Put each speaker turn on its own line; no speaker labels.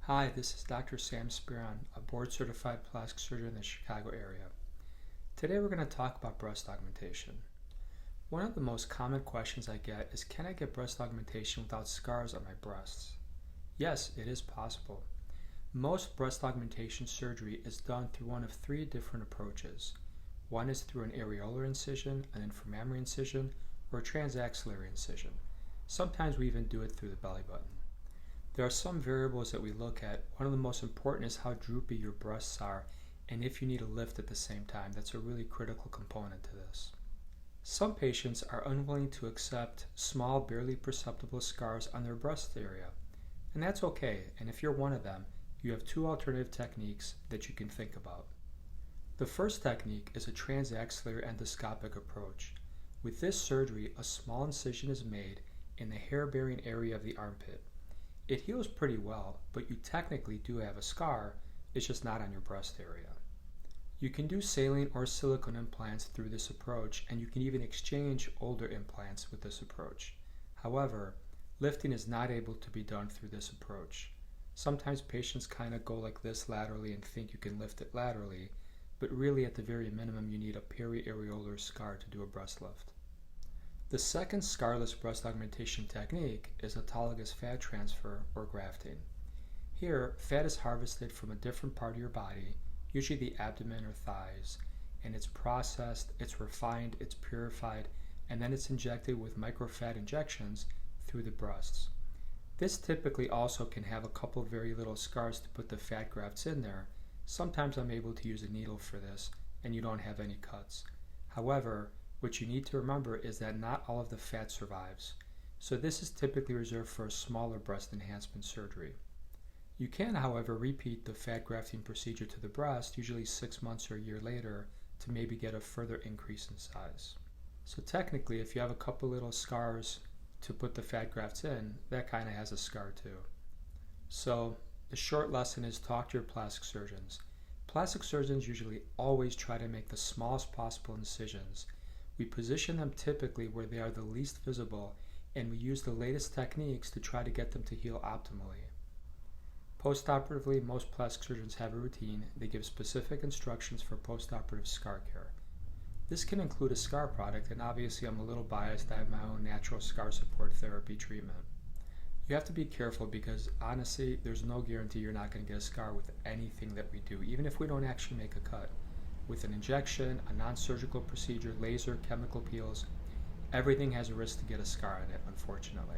Hi, this is Dr. Sam Speron, a board-certified plastic surgeon in the Chicago area. Today we're going to talk about breast augmentation. One of the most common questions I get is, can I get breast augmentation without scars on my breasts? Yes, it is possible. Most breast augmentation surgery is done through one of three different approaches. One is through an areolar incision, an inframammary incision, or a transaxillary incision. Sometimes we even do it through the belly button. There are some variables that we look at. One of the most important is how droopy your breasts are and if you need a lift at the same time. That's a really critical component to this. Some patients are unwilling to accept small, barely perceptible scars on their breast area, and that's okay. And if you're one of them, you have two alternative techniques that you can think about. The first technique is a transaxillary endoscopic approach. With this surgery, a small incision is made in the hair-bearing area of the armpit. It heals pretty well, but you technically do have a scar, it's just not on your breast area. You can do saline or silicone implants through this approach, and you can even exchange older implants with this approach. However, lifting is not able to be done through this approach. Sometimes patients kind of go like this laterally and think you can lift it laterally, but really at the very minimum you need a periareolar scar to do a breast lift. The second scarless breast augmentation technique is autologous fat transfer or grafting. Here, fat is harvested from a different part of your body, usually the abdomen or thighs, and it's processed, it's refined, it's purified, and then it's injected with microfat injections through the breasts. This typically also can have a couple of very little scars to put the fat grafts in there. Sometimes I'm able to use a needle for this, and you don't have any cuts. However, what you need to remember is that not all of the fat survives, so this is typically reserved for a smaller breast enhancement surgery. You can, however, repeat the fat grafting procedure to the breast, usually 6 months or a year later, to maybe get a further increase in size. So technically, if you have a couple little scars to put the fat grafts in, that kind of has a scar too. So the short lesson is, talk to your plastic surgeons. Plastic surgeons usually always try to make the smallest possible incisions. We position them typically where they are the least visible, and we use the latest techniques to try to get them to heal optimally. Postoperatively, most plastic surgeons have a routine. They give specific instructions for postoperative scar care. This can include a scar product, and obviously I'm a little biased. I have my own natural scar support therapy treatment. You have to be careful because honestly, there's no guarantee you're not going to get a scar with anything that we do, even if we don't actually make a cut. With an injection, a non-surgical procedure, laser, chemical peels, everything has a risk to get a scar on it, unfortunately.